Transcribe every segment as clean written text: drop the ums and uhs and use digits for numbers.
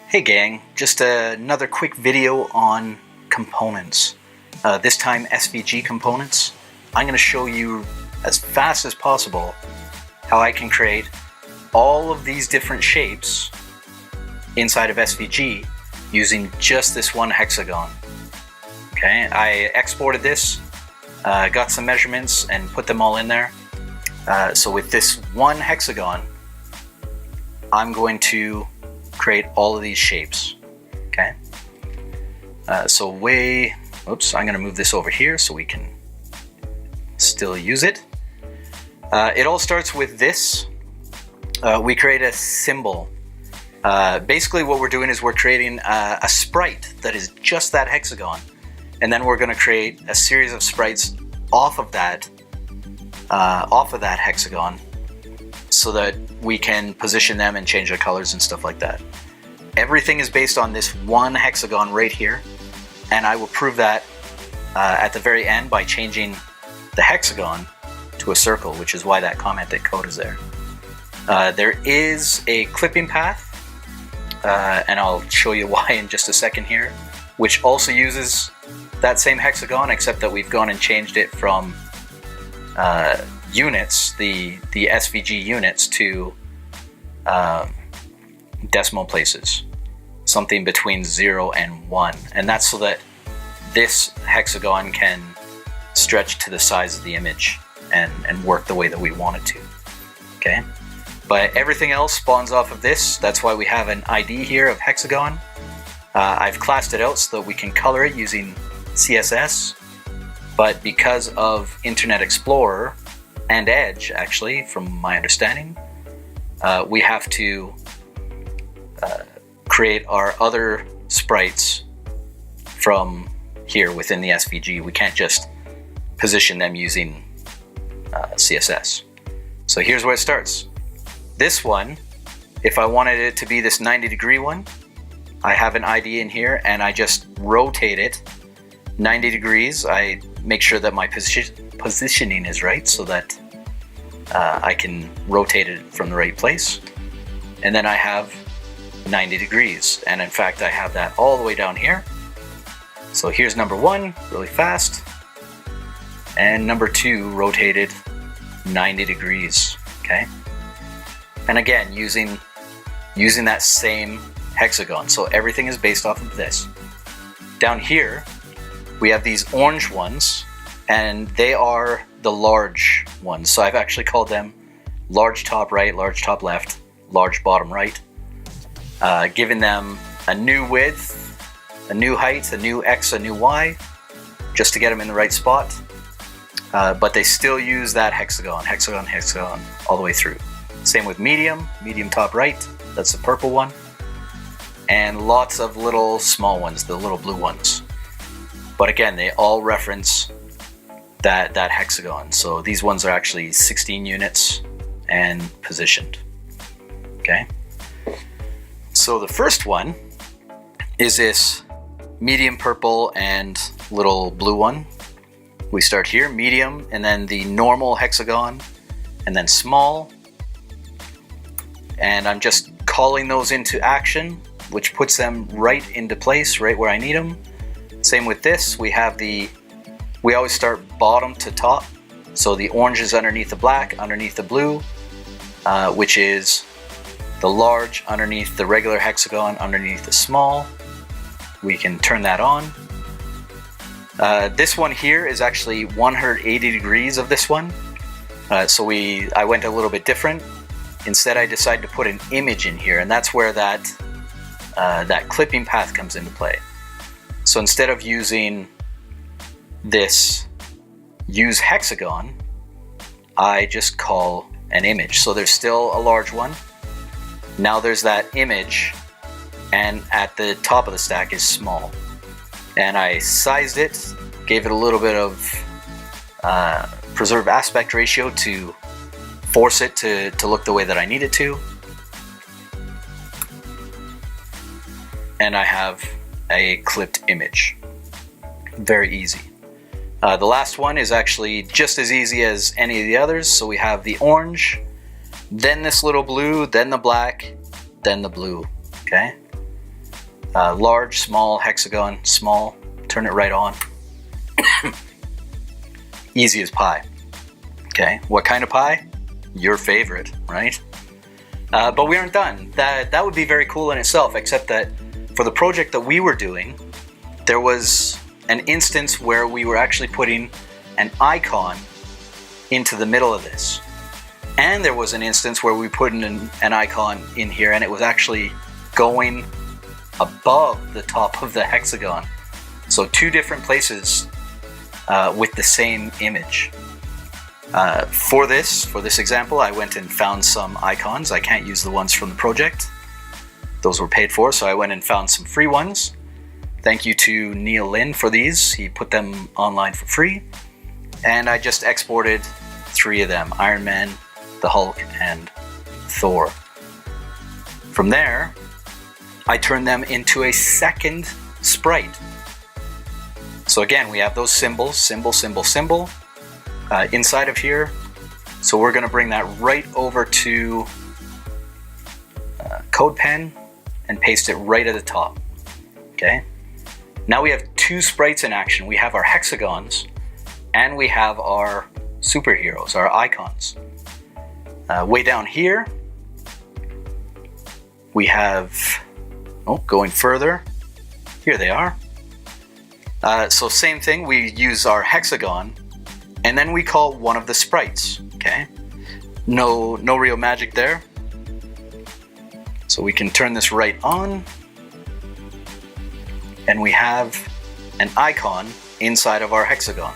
Hey gang, just another quick video on components. This time SVG components. I'm going to show you as fast as possible how I can create all of these different shapes inside of SVG using just this one hexagon. Okay, I exported this, got some measurements and put them all in there. So with this one hexagon, I'm going to create all of these shapes. Okay, I'm going to move this over here so we can still use it. It all starts with this. We create a symbol. Basically what we're doing is we're creating a sprite that is just that hexagon, and then we're going to create a series of sprites off of that hexagon, so that we can position them and change their colors and stuff like that. Everything is based on this one hexagon right here, and I will prove that at the very end by changing the hexagon to a circle, which is why that commented code is there. There is a clipping path, and I'll show you why in just a second here, which also uses that same hexagon, except that we've gone and changed it from units, the SVG units, to decimal places, something between 0 and 1, and that's so that this hexagon can stretch to the size of the image and work the way that we want it to. Okay, but everything else spawns off of this. That's why we have an ID here of hexagon. I've classed it out so that we can color it using CSS, but because of Internet Explorer and Edge, actually, from my understanding, we have to create our other sprites from here within the SVG. We can't just position them using CSS. So here's where it starts. This one, if I wanted it to be this 90-degree one, I have an ID in here and I just rotate it 90 degrees. I make sure that my positioning is right so that I can rotate it from the right place. And then I have 90 degrees. And in fact, I have that all the way down here. So here's number 1, really fast. And number 2, rotated 90 degrees. Okay. And again, using that same hexagon. So everything is based off of this. Down here, we have these orange ones, and they are the large ones. So I've actually called them large top right, large top left, large bottom right, giving them a new width, a new height, a new X, a new Y, just to get them in the right spot. But they still use that hexagon, all the way through. Same with medium top right, that's the purple one. And lots of little small ones, the little blue ones. But again, they all reference that hexagon. So these ones are actually 16 units and positioned. Okay. So the first one is this medium purple and little blue one. We start here, medium, and then the normal hexagon, and then small. And I'm just calling those into action, which puts them right into place, right where I need them. Same with this, we always start bottom to top. So the orange is underneath the black, underneath the blue, which is the large underneath the regular hexagon, underneath the small. We can turn that on. This one here is actually 180 degrees of this one. So I went a little bit different. Instead, I decided to put an image in here, and that's where that clipping path comes into play. So instead of using this use hexagon, I just call an image. So there's still a large one. Now there's that image, and at the top of the stack is small. And I sized it, gave it a little bit of preserve aspect ratio to force it to look the way that I need it to. And I have a clipped image. Very easy. The last one is actually just as easy as any of the others. So we have the orange, then this little blue, then the black, then the blue. Okay. Large, small, hexagon, small, turn it right on. Easy as pie. Okay, what kind of pie? Your favorite, right? But we aren't done. That would be very cool in itself, except that for the project that we were doing, there was an instance where we were actually putting an icon into the middle of this. And there was an instance where we put an icon in here and it was actually going above the top of the hexagon. So two different places with the same image. For this example, I went and found some icons. I can't use the ones from the project. Those were paid for, so I went and found some free ones. Thank you to Neil Lynn for these. He put them online for free. And I just exported 3 of them: Iron Man, the Hulk, and Thor. From there, I turned them into a second sprite. So again, we have those symbols, symbol, symbol, symbol, inside of here. So we're gonna bring that right over to CodePen and paste it right at the top, okay? Now we have 2 sprites in action. We have our hexagons and we have our superheroes, our icons. Way down here, we have, going further, here they are. So same thing, we use our hexagon and then we call one of the sprites, okay? No real magic there. So we can turn this right on and we have an icon inside of our hexagon.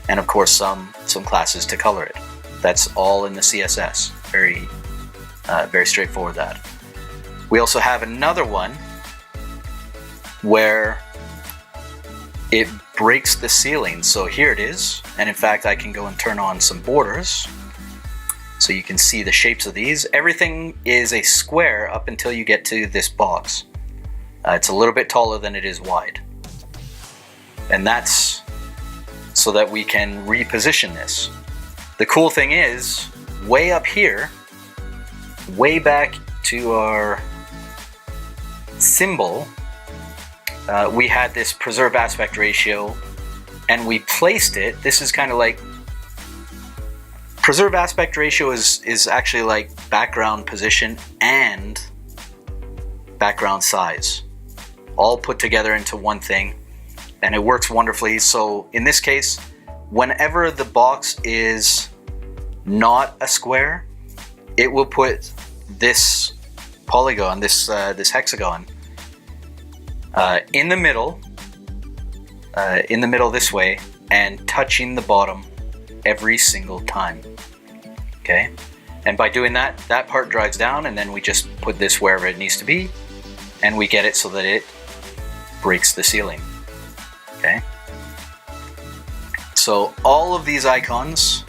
And of course some classes to color it. That's all in the CSS. Very straightforward that. We also have another one where it breaks the ceiling. So here it is. And in fact, I can go and turn on some borders so you can see the shapes of these. Everything is a square up until you get to this box. It's a little bit taller than it is wide. And that's so that we can reposition this. The cool thing is, way up here, way back to our symbol, we had this preserve aspect ratio and we placed it. This is kind of like, preserve aspect ratio is actually like background position and background size, all put together into one thing, and it works wonderfully. So in this case, whenever the box is not a square, it will put this polygon, this hexagon, in the middle this way, and touching the bottom every single time. Okay, and by doing that, that part drags down, and then we just put this wherever it needs to be, and we get it so that it breaks the ceiling. Okay, so all of these icons,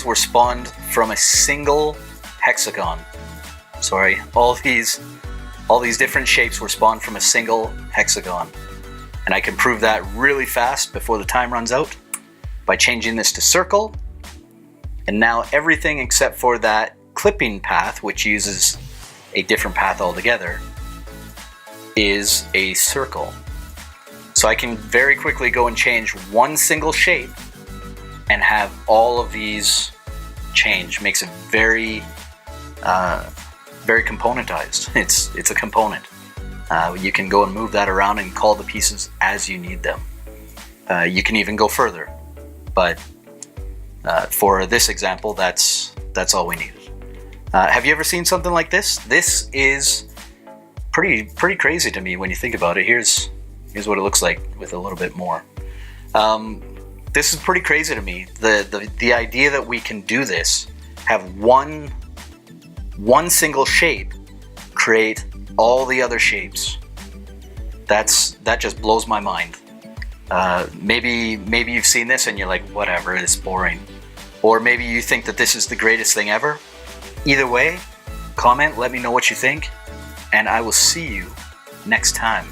were spawned from a single hexagon. Sorry, all these different shapes were spawned from a single hexagon. And I can prove that really fast before the time runs out by changing this to circle. And now everything except for that clipping path, which uses a different path altogether, is a circle. So I can very quickly go and change one single shape and have all of these change. Makes it very componentized. It's a component. You can go and move that around and call the pieces as you need them. You can even go further, but for this example, that's all we needed. Have you ever seen something like this? This is pretty crazy to me when you think about it. Here's what it looks like with a little bit more. This is pretty crazy to me. The idea that we can do this, have one single shape create all the other shapes. That just blows my mind. Maybe you've seen this and you're like, whatever, it's boring. Or maybe you think that this is the greatest thing ever. Either way, comment, let me know what you think, and I will see you next time.